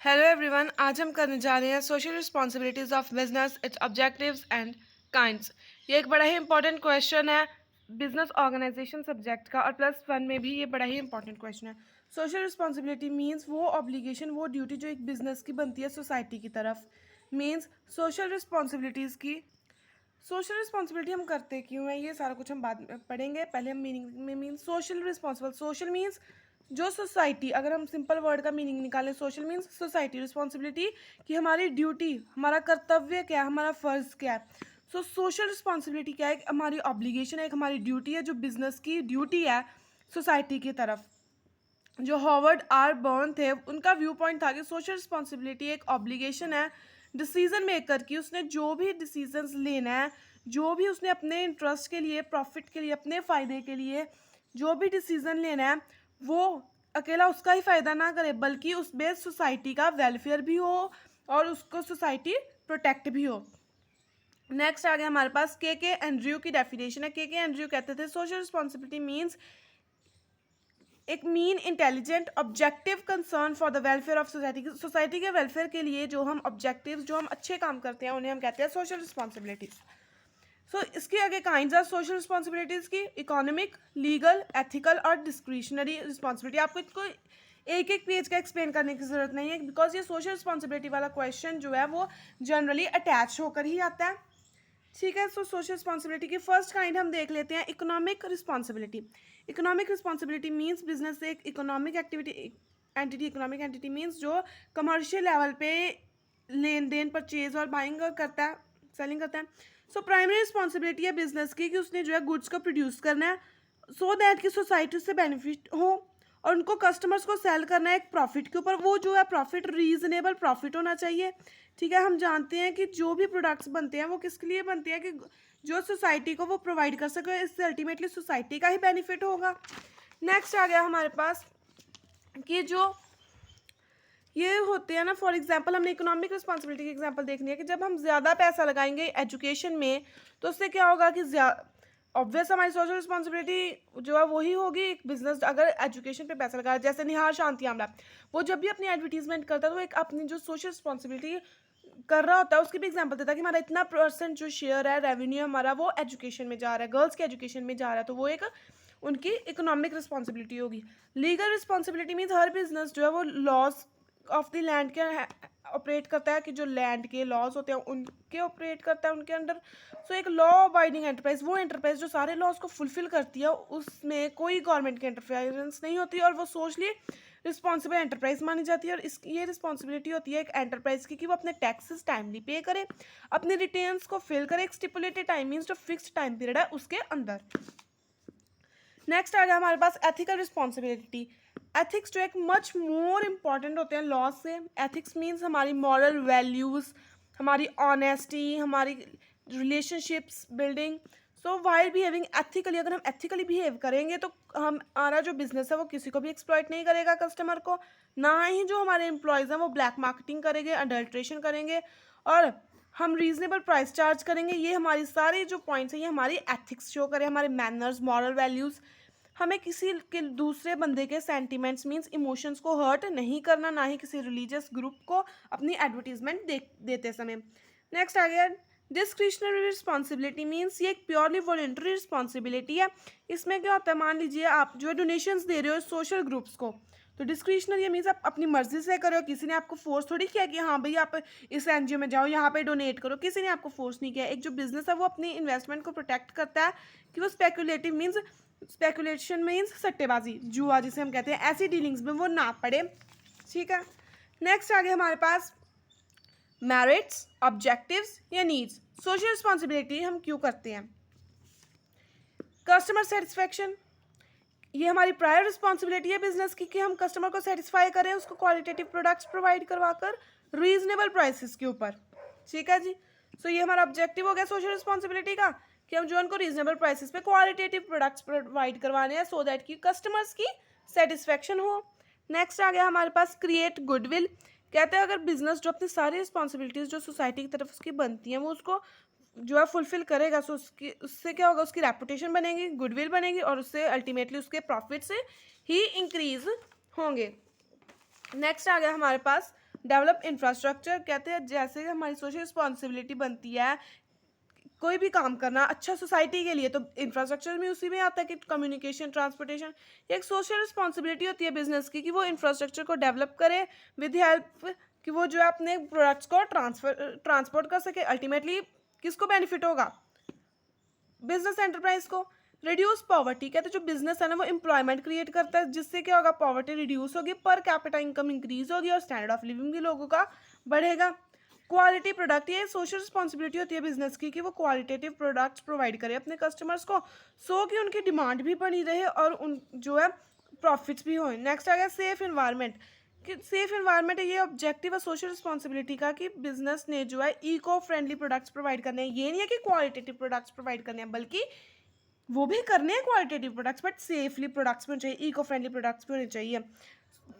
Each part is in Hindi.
Hello everyone. आज हम करने जा रहे हैं social responsibilities of business, it's objectives and kinds. ये एक बड़ा ही इंपॉर्टेंट क्वेश्चन है बिजनेस ऑर्गेनाइजेशन सब्जेक्ट का, और +1 में भी ये बड़ा ही इंपॉर्टेंट क्वेश्चन है। सोशल रिस्पॉन्सिबिलिटी मींस वो ऑब्लिगेशन, वो ड्यूटी जो एक बिजनेस की बनती है सोसाइटी की तरफ। मींस सोशल रिस्पॉन्सिबिलिटीज़ की सोशल रिस्पॉन्सिबिलिटी हम करते क्यों है, ये सारा कुछ हम बाद में पढ़ेंगे। पहले हम मीनिंग में mean social responsible. Social means जो सोसाइटी, अगर हम सिंपल वर्ड का मीनिंग निकालें, सोशल मीन्स सोसाइटी। रिस्पॉन्सिबिलिटी कि हमारी ड्यूटी, हमारा कर्तव्य क्या है, हमारा फ़र्ज़ क्या है। सो सोशल रिस्पॉन्सिबिलिटी क्या है, एक हमारी ऑब्लिगेशन है, एक हमारी ड्यूटी है, जो बिजनेस की ड्यूटी है सोसाइटी की तरफ। जो हॉवर्ड आर बर्न थे, उनका व्यू पॉइंट था कि सोशल रिस्पॉन्सिबिलिटी एक ऑब्लिगेशन है डिसीजन मेकर की। उसने जो भी डिसीजंस लेना है, जो भी उसने अपने इंटरेस्ट के लिए, प्रॉफिट के लिए, अपने फ़ायदे के लिए जो भी डिसीजन लेना है, वो अकेला उसका ही फ़ायदा ना करे, बल्कि उस बेस सोसाइटी का वेलफेयर भी हो और उसको सोसाइटी प्रोटेक्ट भी हो। नेक्स्ट आ गया हमारे पास के एंड्रयू की डेफिनेशन है। के एंड्रयू कहते थे सोशल रिस्पॉन्सिबिलिटी मीन्स एक mean intelligent objective concern for the welfare of society. Society के वेलफेयर के लिए जो हम ऑब्जेक्टिव्स, जो हम अच्छे काम करते हैं, उन्हें हम कहते हैं सोशल रिस्पॉन्सिबिलिटीज। सो इसके आगे काइंड्स ऑफ सोशल रिस्पॉन्सिबिलिटीज की इकोनॉमिक, लीगल, एथिकल और डिस्क्रिशनरी रिस्पॉन्सिबिलिटी। आपको इसको एक एक पेज का एक्सप्लेन करने की जरूरत नहीं है, बिकॉज ये सोशल रिस्पॉन्सिबिलिटी वाला क्वेश्चन जो है वो जनरली अटैच होकर ही आता है। ठीक है। सो सोशल रिस्पॉन्सिबिलिटी की फर्स्ट काइंड हम देख लेते हैं, economic responsibility. Economic responsibility means business से एक economic activity entity. Economic entity means जो कमर्शियल लेवल पे लेन देन, परचेज और बाइंग करता है, सेलिंग करता है। सो प्राइमरी रिस्पॉन्सिबिलिटी है बिजनेस की कि उसने जो है गुड्स को प्रोड्यूस करना है, सो दैट कि सोसाइटी से बेनिफिट हो, और उनको कस्टमर्स को सेल करना है एक प्रॉफिट के ऊपर। वो जो है प्रॉफिट रीजनेबल प्रॉफिट होना चाहिए। ठीक है। हम जानते हैं कि जो भी प्रोडक्ट्स बनते हैं वो किसके लिए बनते हैं, कि जो सोसाइटी को वो प्रोवाइड कर सके, इससे अल्टीमेटली सोसाइटी का ही बेनिफिट होगा। नेक्स्ट आ गया हमारे पास कि जो ये होते हैं ना, फॉर एग्जांपल हमने इकोनॉमिक रिस्पॉन्सिबिलिटी की एग्जांपल देखनी है कि जब हम ज़्यादा पैसा लगाएंगे एजुकेशन में, तो उससे क्या होगा कि ऑब्वियस हमारी सोशल रिस्पॉन्सिबिलिटी जो है वही होगी। एक बिजनेस अगर एजुकेशन पे पैसा लगा, जैसे निहार शांति आमला, वो जब भी अपनी एडवर्टीजमेंट करता है तो एक अपनी जो सोशल रिस्पॉन्सिबिलिटी कर रहा होता है, उसकी भी एग्जांपल देता है कि हमारा इतना % जो शेयर है रेवेन्यू हमारा वो एजुकेशन में जा रहा है, गर्ल्स के एजुकेशन में जा रहा है, तो वो एक उनकी इकोनॉमिक रिस्पॉन्सिबिलिटी होगी। लीगल रिस्पॉन्सिबिलिटी मीन्स हर बिजनेस जो है वो लॉज ऑफ द लैंड के ऑपरेट करता है, कि जो लैंड के लॉज होते हैं उनके ऑपरेट करता है, उनके अंडर। सो एक लॉ अबाइडिंग एंटरप्राइज, वो एंटरप्राइज जो सारे लॉज को फुलफिल करती है, उसमें कोई गवर्नमेंट की इंटरफेरेंस नहीं होती, और वो सोशली रिस्पॉन्सिबल एंटरप्राइज मानी जाती है। और इस ये रिस्पॉन्सिबिलिटी होती है एक एंटरप्राइज की कि वो अपने टैक्सेस टाइमली पे करे, अपने रिटर्न्स को फिल करे एक स्टिपुलेटेड टाइम मीन्स जो फिक्स्ड टाइम पीरियड है उसके अंदर। नेक्स्ट आ गया हमारे पास एथिकल रिस्पॉन्सिबिलिटी। एथिक्स जो एक मच मोर इम्पॉर्टेंट होते हैं लॉ से। एथिक्स मीन्स हमारी मॉरल वैल्यूज़, हमारी ऑनेस्टी, हमारी relationships building. So while behaving ethically, अगर हम एथिकली बिहेव करेंगे तो हमारा जो बिजनेस है वो किसी को भी एक्सप्लॉइट नहीं करेगा, कस्टमर को। ना ही जो हमारे एम्प्लॉयज़ हैं वो ब्लैक मार्केटिंग करेंगे, अडल्ट्रेशन करेंगे, और हम रीजनेबल प्राइस चार्ज करेंगे। ये हमारी सारी जो पॉइंट्स हैं ये हमारी एथिक्स शो करें, हमारे मैनर्स, मॉरल वैल्यूज़। हमें किसी के दूसरे बंदे के सेंटिमेंट्स मीन्स इमोशंस को हर्ट नहीं करना, ना ही किसी रिलीजियस ग्रुप को अपनी एडवर्टीजमेंट देते समय। नेक्स्ट आ गया डिस्क्रिशनरी रिस्पॉन्सिबिलिटी मीन्स ये एक प्योरली वॉलेंटरी रिस्पॉन्सिबिलिटी है। इसमें क्या होता है, मान लीजिए आप जो डोनेशंस दे रहे हो सोशल ग्रुप्स को, तो डिस्क्रिशनरी मीन्स आप अपनी मर्जी से करो, किसी ने आपको फोर्स थोड़ी किया कि हाँ भाई आप इस एनजीओ में जाओ, यहाँ पे डोनेट करो, किसी ने आपको फोर्स नहीं किया। एक जो बिजनेस है वो अपनी इन्वेस्टमेंट को प्रोटेक्ट करता है कि वो स्पेकुलेटिव मीन्स, स्पेकुलेशन मीन्स सट्टेबाजी, जुआ जिसे हम कहते हैं, ऐसी डीलिंग्स में वो ना पड़े। ठीक है। नेक्स्ट आ गया हमारे पास मेरिट्स, ऑब्जेक्टिव्स या नीड्स। सोशल रिस्पॉन्सिबिलिटी हम क्यों करते हैं? कस्टमर सेटिस्फेक्शन, ये हमारी प्रायर रिस्पॉन्सिबिलिटी है बिजनेस की कि हम कस्टमर को सेटिस्फाई करें, उसको क्वालिटेटिव प्रोडक्ट्स प्रोवाइड करवाकर रीजनेबल प्राइसेस के ऊपर। ठीक है जी। सो ये हमारा ऑब्जेक्टिव हो गया सोशल रिस्पॉन्सिबिलिटी का, कि हम जो उनको रीजनेबल प्राइसेस पे क्वालिटेटिव प्रोडक्ट्स प्रोवाइड करवाने हैं, सो दैट कि कस्टमर्स की सेटिस्फेक्शन हो। नेक्स्ट आ गया हमारे पास क्रिएट गुडविल। कहते हैं अगर बिजनेस जो अपनी सारी रिस्पॉन्सिबिलिटीज़ जो सोसाइटी की तरफ उसकी बनती हैं वो उसको जो है फुलफिल करेगा, सो उसकी उससे क्या होगा, उसकी रेपुटेशन बनेगी, गुडविल बनेगी, और उससे अल्टीमेटली उसके प्रॉफिट से ही इंक्रीज होंगे। नेक्स्ट आ गया हमारे पास डेवलप इंफ्रास्ट्रक्चर, कहते हैं जैसे हमारी सोशल रिस्पॉन्सिबिलिटी बनती है कोई भी काम करना अच्छा सोसाइटी के लिए, तो इंफ्रास्ट्रक्चर में उसी में आता है कि कम्युनिकेशन, ट्रांसपोर्टेशन। एक सोशल रिस्पॉन्सिबिलिटी होती है बिजनेस की कि वो इंफ्रास्ट्रक्चर को डेवलप करे विद हेल्प कि वो जो है अपने प्रोडक्ट्स को ट्रांसपोर्ट कर सके। अल्टीमेटली किसको बेनिफिट होगा? बिजनेस एंटरप्राइज को। रिड्यूस पॉवर्टी, कहते हैं जो बिजनेस है ना वो एम्प्लॉयमेंट क्रिएट करता है, जिससे क्या होगा? पॉवर्टी रिड्यूस होगी, पर कैपिटा इनकम इंक्रीज होगी और स्टैंडर्ड ऑफ लिविंग भी लोगों का बढ़ेगा। क्वालिटी प्रोडक्ट, ये सोशल रिस्पॉन्सिबिलिटी होती है बिजनेस की कि वो क्वालिटेटिव प्रोडक्ट्स प्रोवाइड करे अपने कस्टमर्स को, सो कि उनकी डिमांड भी बनी रहे और उन जो है प्रॉफिट्स भी हों। नेक्स्ट आ गया सेफ इन्वायरमेंट, कि सेफ इन्वायरमेंट ये ऑब्जेक्टिव है सोशल रिस्पॉन्सिबिलिटी का कि बिजनेस ने जो है इको फ्रेंडली प्रोडक्ट्स प्रोवाइड करने हैं। ये नहीं है कि क्वालिटेटिव प्रोडक्ट्स प्रोवाइड करने हैं, बल्कि वो भी करने हैं qualitative products, but safely products भी होने चाहिए, इको फ्रेंडली प्रोडक्ट्स भी होने चाहिए।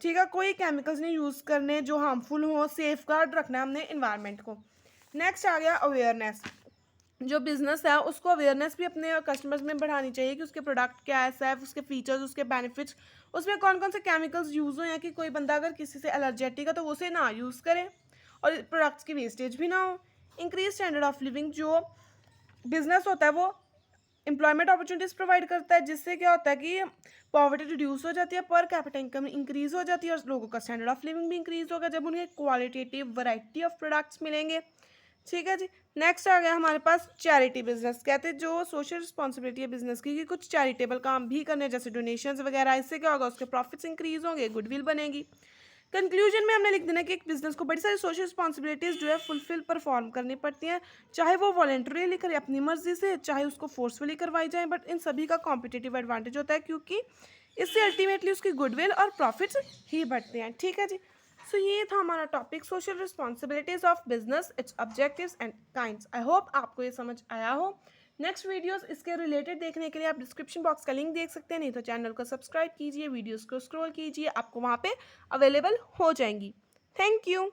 ठीक है, कोई केमिकल्स नहीं यूज़ करने जो हार्मफुल हो, सेफ गार्ड रखना है हमने इन्वायरमेंट को। नेक्स्ट आ गया अवेयरनेस, जो बिजनेस है उसको अवेयरनेस भी अपने कस्टमर्स में बढ़ानी चाहिए कि उसके प्रोडक्ट क्या ऐसा है, उसके फीचर्स, उसके बेनिफिट्स, उसमें कौन कौन से केमिकल्स यूज़ हो, या कि कोई बंदा अगर किसी से एलर्जेटिक है तो उसे ना यूज़ करे और प्रोडक्ट्स की वेस्टेज भी ना हो। इंक्रीज स्टैंडर्ड ऑफ लिविंग, जो बिजनेस होता है वो एम्प्लॉयमेंट अपॉर्चुनिटीज़ प्रोवाइड करता है, जिससे क्या होता है कि पॉवर्टी रिड्यूस हो जाती है, पर कैपिटा इनकम इंक्रीज हो जाती है और लोगों का स्टैंडर्ड ऑफ लिविंग भी इंक्रीज होगा जब उन्हें क्वालिटेटिव वैरायटी ऑफ प्रोडक्ट्स मिलेंगे। ठीक है जी। नेक्स्ट आ गया हमारे पास चैरिटी बिजनेस, कहते हैं जो सोशल रिस्पॉन्सिबिलिटी है बिजनेस की कि कुछ चैरिटेबल काम भी करने, जैसे डोनेशंस वगैरह। इससे क्या होगा? उसके प्रॉफिट्स इंक्रीज होंगे, गुडविल बनेगी। कंक्लूजन में हमने लिख देना कि एक बिजनेस को बड़ी सारी सोशल रिस्पॉन्सिबिलिटीज़ जो है फुलफिल परफॉर्म करनी पड़ती हैं, चाहे वो वॉलेंटरीली करे अपनी मर्जी से, चाहे उसको फोर्सफुली करवाई जाए, बट इन सभी का कॉम्पिटिटिव एडवांटेज होता है क्योंकि इससे अल्टीमेटली उसकी गुडविल और प्रॉफिट्स ही बढ़ते हैं। ठीक है जी। सो ये था हमारा topic social responsibilities of business, it's objectives and kinds. I hope आपको ये समझ आया हो। नेक्स्ट वीडियोस इसके रिलेटेड देखने के लिए आप डिस्क्रिप्शन बॉक्स का लिंक देख सकते हैं, नहीं तो चैनल को सब्सक्राइब कीजिए, वीडियोस को स्क्रॉल कीजिए, आपको वहाँ पे अवेलेबल हो जाएंगी। Thank you.